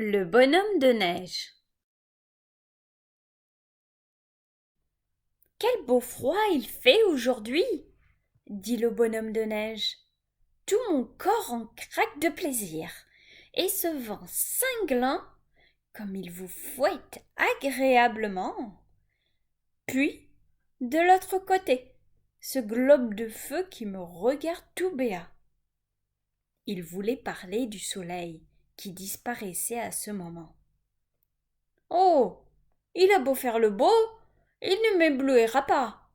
Le bonhomme de neige. Quel beau froid il fait aujourd'hui, dit le bonhomme de neige. Tout mon corps en craque de plaisir, et ce vent cinglant, comme il vous fouette agréablement. Puis, de l'autre côté, ce globe de feu qui me regarde tout béat. Il voulait parler du soleil qui disparaissait à ce moment. Oh, il a beau faire le beau, il ne m'éblouira pas.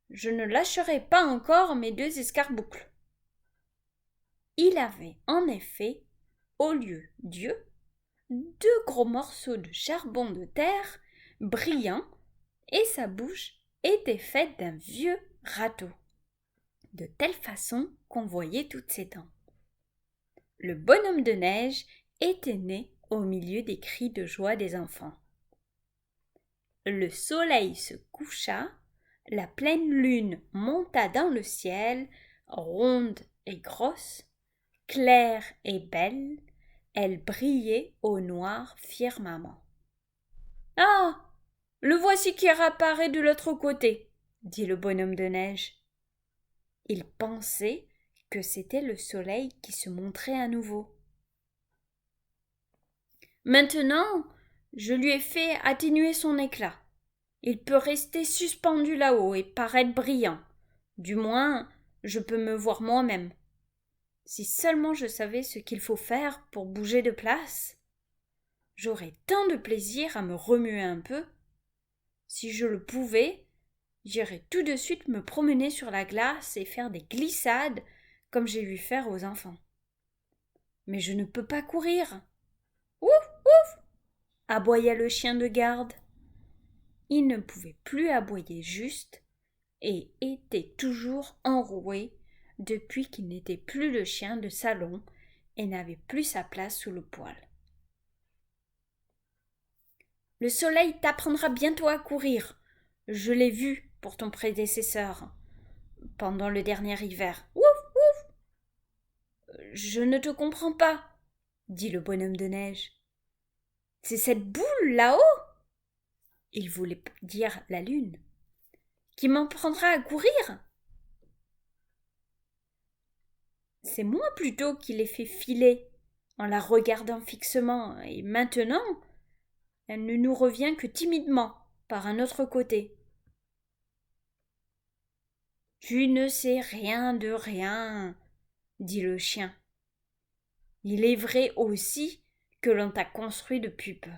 Je ne lâcherai pas encore mes deux escarboucles. Il avait en effet, au lieu d'yeux, deux gros morceaux de charbon de terre brillants, et sa bouche était faite d'un vieux râteau, de telle façon qu'on voyait toutes ses dents. Le bonhomme de neige était né au milieu des cris de joie des enfants. Le soleil se coucha, la pleine lune monta dans le ciel, ronde et grosse, claire et belle, elle brillait au noir firmament. Ah, le voici qui apparaît de l'autre côté, dit le bonhomme de neige. Il pensait que c'était le soleil qui se montrait à nouveau. Maintenant, je lui ai fait atténuer son éclat. Il peut rester suspendu là-haut et paraître brillant. Du moins, je peux me voir moi-même. Si seulement je savais ce qu'il faut faire pour bouger de place, j'aurais tant de plaisir à me remuer un peu. Si je le pouvais, j'irais tout de suite me promener sur la glace et faire des glissades comme j'ai vu faire aux enfants. Mais je ne peux pas courir. Ouf, ouf, aboya le chien de garde. Il ne pouvait plus aboyer juste et était toujours enroué depuis qu'il n'était plus le chien de salon et n'avait plus sa place sous le poêle. Le soleil t'apprendra bientôt à courir. Je l'ai vu pour ton prédécesseur pendant le dernier hiver. Ouf, ouf. Je ne te comprends pas, dit le bonhomme de neige. C'est cette boule là-haut, il voulait dire la lune, qui m'apprendra à courir. C'est moi plutôt qui l'ai fait filer en la regardant fixement, et maintenant elle ne nous revient que timidement par un autre côté. Tu ne sais rien de rien, dit le chien. Il est vrai aussi que l'on t'a construit depuis peu.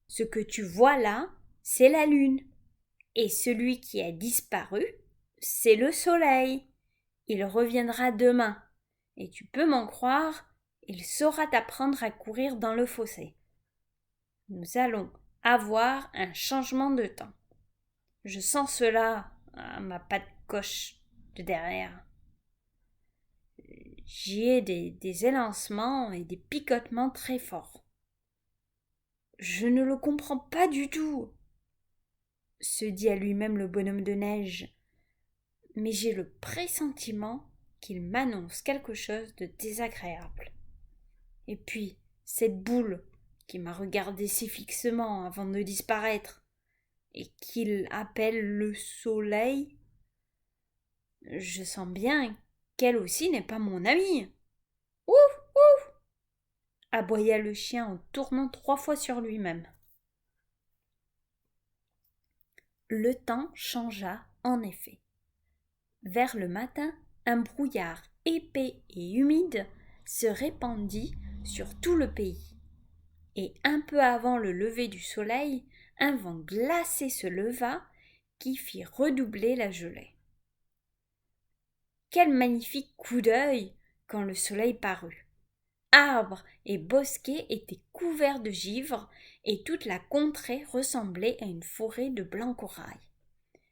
Ce que tu vois là, c'est la lune, et celui qui a disparu, c'est le soleil. Il reviendra demain, et tu peux m'en croire, il saura t'apprendre à courir dans le fossé. Nous allons avoir un changement de temps. Je sens cela à ma patte gauche de derrière. J'y ai des élancements et des picotements très forts. Je ne le comprends pas du tout, se dit à lui-même le bonhomme de neige, mais j'ai le pressentiment qu'il m'annonce quelque chose de désagréable. Et puis, cette boule qui m'a regardé si fixement avant de disparaître, et qu'il appelle le soleil, je sens bien qu'elle aussi n'est pas mon amie. Ouf, ouf, aboya le chien en tournant 3 fois sur lui-même. Le temps changea en effet. Vers le matin, un brouillard épais et humide se répandit sur tout le pays. Et un peu avant le lever du soleil, un vent glacé se leva qui fit redoubler la gelée. Quel magnifique coup d'œil quand le soleil parut. Arbres et bosquets étaient couverts de givre et toute la contrée ressemblait à une forêt de blanc corail.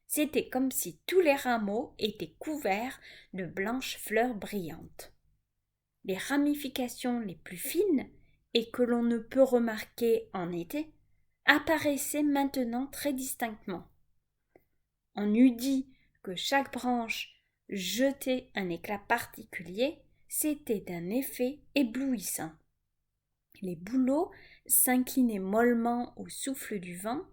C'était comme si tous les rameaux étaient couverts de blanches fleurs brillantes. Les ramifications les plus fines, et que l'on ne peut remarquer en été, apparaissaient maintenant très distinctement. On eût dit que chaque branche jetait un éclat particulier, c'était d'un effet éblouissant. Les bouleaux s'inclinaient mollement au souffle du vent.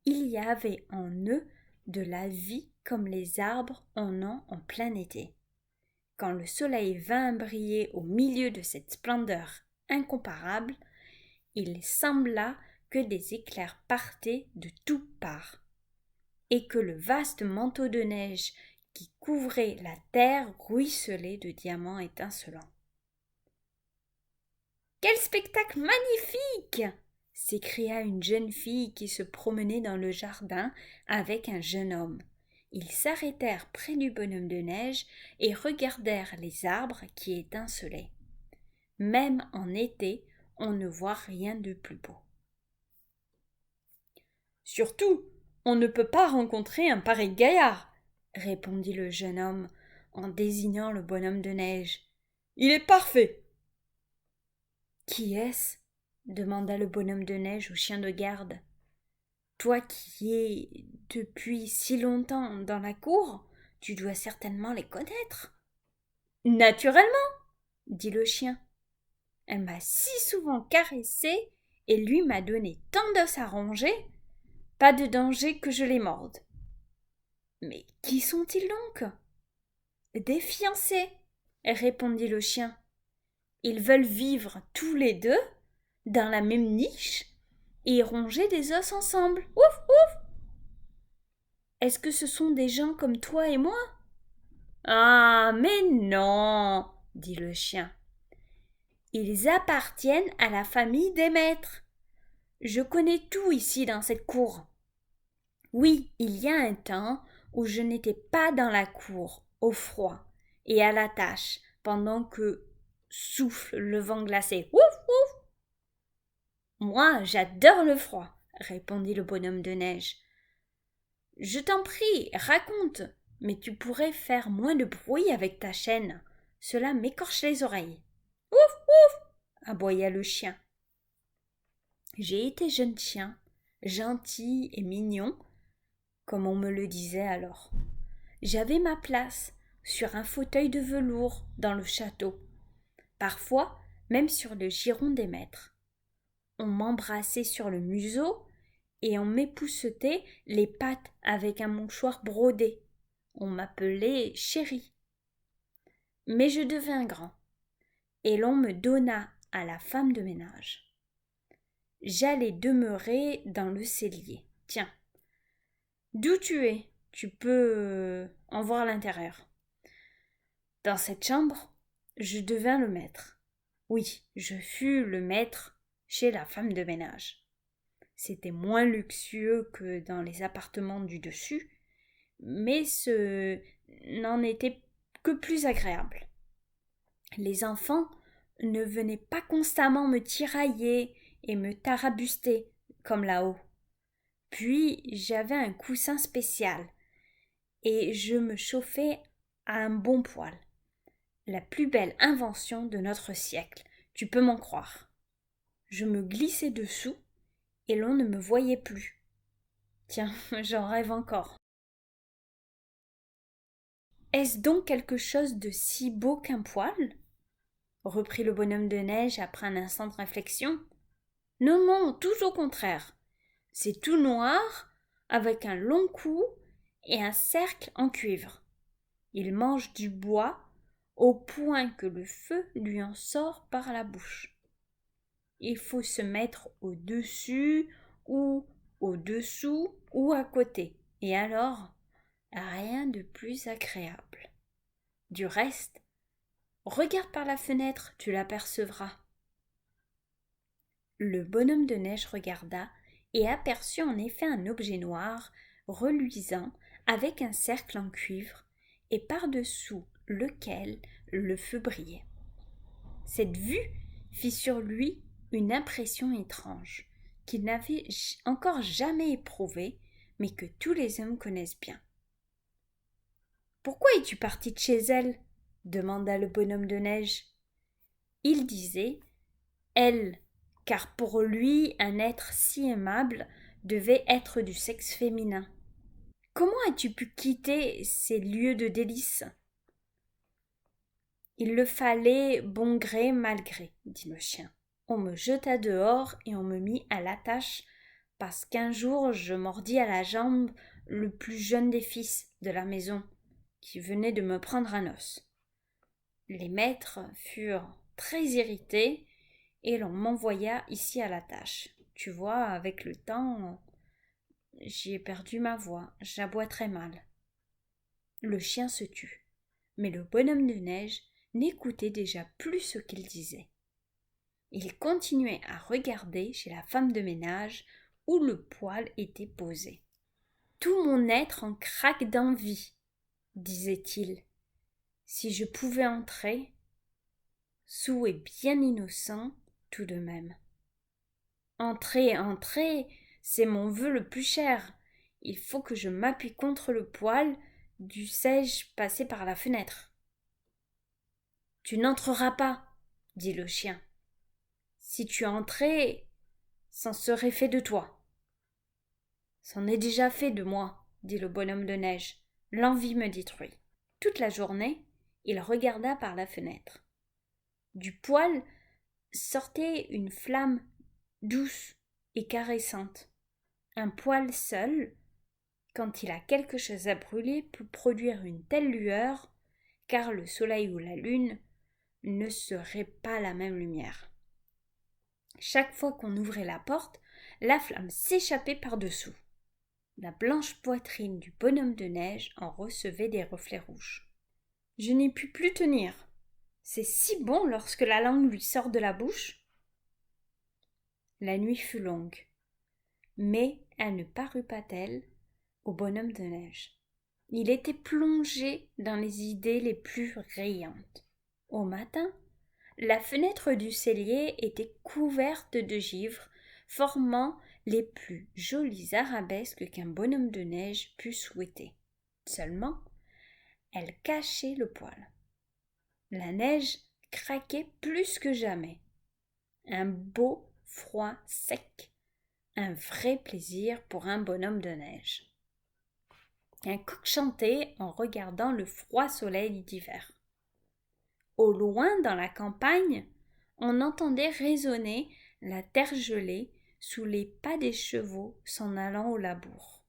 Il y avait en eux de la vie comme les arbres en ont en plein été. Quand le soleil vint briller au milieu de cette splendeur incomparable, il sembla que des éclairs partaient de toutes parts, et que le vaste manteau de neige qui couvrait la terre ruisselait de diamants étincelants. Quel spectacle magnifique! S'écria une jeune fille qui se promenait dans le jardin avec un jeune homme. Ils s'arrêtèrent près du bonhomme de neige et regardèrent les arbres qui étincelaient. Même en été, on ne voit rien de plus beau. Surtout, on ne peut pas rencontrer un pareil gaillard, répondit le jeune homme en désignant le bonhomme de neige. Il est parfait. Qui est-ce? Demanda le bonhomme de neige au chien de garde. Toi qui es depuis si longtemps dans la cour, tu dois certainement les connaître. Naturellement, dit le chien. Elle m'a si souvent caressé et lui m'a donné tant d'os à ronger, pas de danger que je les morde. Mais qui sont-ils donc? Des fiancés, répondit le chien. Ils veulent vivre tous les deux dans la même niche et ronger des os ensemble. Ouf, ouf! Est-ce que ce sont des gens comme toi et moi? Ah, mais non, dit le chien. Ils appartiennent à la famille des maîtres. Je connais tout ici dans cette cour. Oui, il y a un temps où je n'étais pas dans la cour, au froid et à la tâche, pendant que souffle le vent glacé. Ouf, ouf! Moi, j'adore le froid, répondit le bonhomme de neige. Je t'en prie, raconte, mais tu pourrais faire moins de bruit avec ta chaîne. Cela m'écorche les oreilles. Ouf, ouf! Aboya le chien. J'ai été jeune chien, gentil et mignon, comme on me le disait alors. J'avais ma place sur un fauteuil de velours dans le château, parfois même sur le giron des maîtres. On m'embrassait sur le museau et on m'époussetait les pattes avec un mouchoir brodé. On m'appelait chéri. Mais je devins grand, et l'on me donna à la femme de ménage. J'allais demeurer dans le cellier. Tiens, d'où tu es? Tu peux en voir l'intérieur. Dans cette chambre, je devins le maître. Oui, je fus le maître chez la femme de ménage. C'était moins luxueux que dans les appartements du dessus, mais ce n'en était que plus agréable. Les enfants ne venaient pas constamment me tirailler et me tarabuster comme là-haut. Puis j'avais un coussin spécial et je me chauffais à un bon poêle. La plus belle invention de notre siècle, tu peux m'en croire. Je me glissais dessous et l'on ne me voyait plus. Tiens, j'en rêve encore. Est-ce donc quelque chose de si beau qu'un poêle? Reprit le bonhomme de neige après un instant de réflexion. Non, non, tout au contraire. C'est tout noir, avec un long cou et un cercle en cuivre. Il mange du bois au point que le feu lui en sort par la bouche. Il faut se mettre au-dessus ou au-dessous ou à côté, et alors rien de plus agréable. Du reste, regarde par la fenêtre, tu l'apercevras. Le bonhomme de neige regarda et aperçut en effet un objet noir, reluisant, avec un cercle en cuivre, et par-dessous lequel le feu brillait. Cette vue fit sur lui une impression étrange, qu'il n'avait encore jamais éprouvée, mais que tous les hommes connaissent bien. Pourquoi es-tu parti de chez elle? Demanda le bonhomme de neige. Il disait elle, car pour lui un être si aimable devait être du sexe féminin. Comment as-tu pu quitter ces lieux de délices? Il le fallait bon gré mal gré, dit le chien. On me jeta dehors et on me mit à l'attache parce qu'un jour je mordis à la jambe le plus jeune des fils de la maison, qui venait de me prendre un os. Les maîtres furent très irrités et l'on m'envoya ici à l'attache. Tu vois, avec le temps, j'y ai perdu ma voix, j'aboie très mal. Le chien se tut, mais le bonhomme de neige n'écoutait déjà plus ce qu'il disait. Il continuait à regarder chez la femme de ménage où le poêle était posé. Tout mon être en craque d'envie, disait-il. Si je pouvais entrer, soûl et bien innocent tout de même. Entrer, entrer, c'est mon vœu le plus cher. Il faut que je m'appuie contre le poêle, dussé-je passer par la fenêtre. Tu n'entreras pas, dit le chien. Si tu entrais, c'en serait fait de toi. C'en est déjà fait de moi, dit le bonhomme de neige. L'envie me détruit. Toute la journée, il regarda par la fenêtre. Du poêle sortait une flamme douce et caressante. Un poêle seul, quand il a quelque chose à brûler, peut produire une telle lueur, car le soleil ou la lune ne serait pas la même lumière. Chaque fois qu'on ouvrait la porte, la flamme s'échappait par-dessous. La blanche poitrine du bonhomme de neige en recevait des reflets rouges. Je n'y pus plus tenir. C'est si bon lorsque la langue lui sort de la bouche. La nuit fut longue, mais elle ne parut pas telle au bonhomme de neige. Il était plongé dans les idées les plus riantes. Au matin, la fenêtre du cellier était couverte de givre, formant les plus jolies arabesques qu'un bonhomme de neige pût souhaiter. Seulement, elle cachait le poêle. La neige craquait plus que jamais. Un beau froid sec, un vrai plaisir pour un bonhomme de neige. Un coq chantait en regardant le froid soleil d'hiver. Au loin, dans la campagne, on entendait résonner la terre gelée sous les pas des chevaux s'en allant au labour,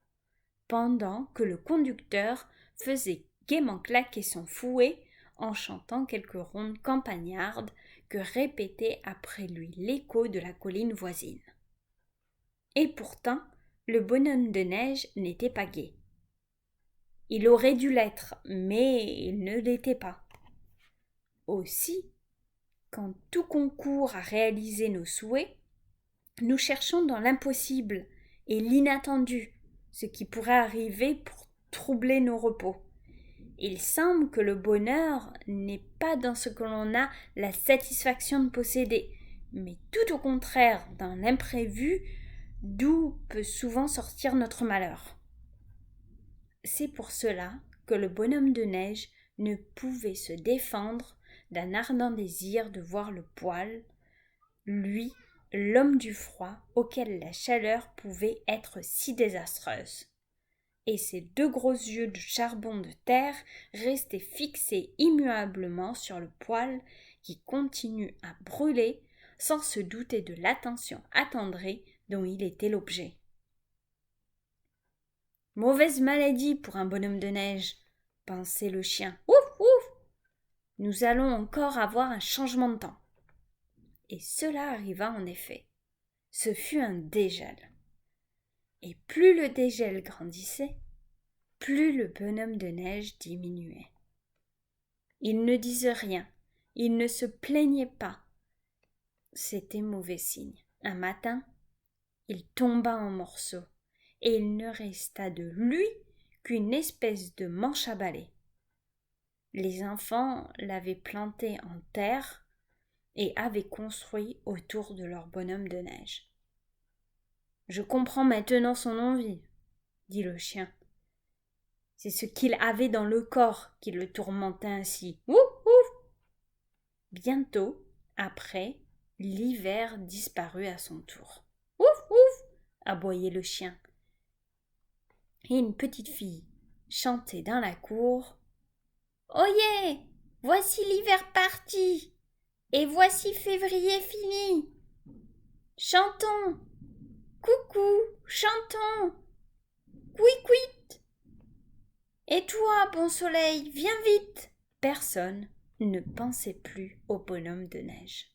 pendant que le conducteur faisait gaiement claquer son fouet en chantant quelques rondes campagnardes que répétait après lui l'écho de la colline voisine. Et pourtant, le bonhomme de neige n'était pas gai. Il aurait dû l'être, mais il ne l'était pas. Aussi, quand tout concourt à réaliser nos souhaits, nous cherchons dans l'impossible et l'inattendu ce qui pourrait arriver pour troubler nos repos. Il semble que le bonheur n'est pas dans ce que l'on a la satisfaction de posséder, mais tout au contraire dans l'imprévu d'où peut souvent sortir notre malheur. C'est pour cela que le bonhomme de neige ne pouvait se défendre d'un ardent désir de voir le poêle, lui, l'homme du froid, auquel la chaleur pouvait être si désastreuse. Et ses deux gros yeux de charbon de terre restaient fixés immuablement sur le poêle qui continue à brûler sans se douter de l'attention attendrie dont il était l'objet. Mauvaise maladie pour un bonhomme de neige, pensait le chien. Ouf, ouf! Nous allons encore avoir un changement de temps. Et cela arriva en effet. Ce fut un dégel. Et plus le dégel grandissait, plus le bonhomme de neige diminuait. Il ne disait rien, il ne se plaignait pas. C'était mauvais signe. Un matin, il tomba en morceaux, et il ne resta de lui qu'une espèce de manche à balai. Les enfants l'avaient planté en terre et avaient construit autour de leur bonhomme de neige. Je comprends maintenant son envie, dit le chien. C'est ce qu'il avait dans le corps qui le tourmentait ainsi. Ouf, ouf! Bientôt, après, l'hiver disparut à son tour. Ouf, ouf! Aboyait le chien. Et une petite fille chantait dans la cour. Oyez! Voici l'hiver parti! Et voici février fini! Chantons. Coucou, chantons. Couic-couit. Et toi, bon soleil, viens vite. Personne ne pensait plus au bonhomme de neige.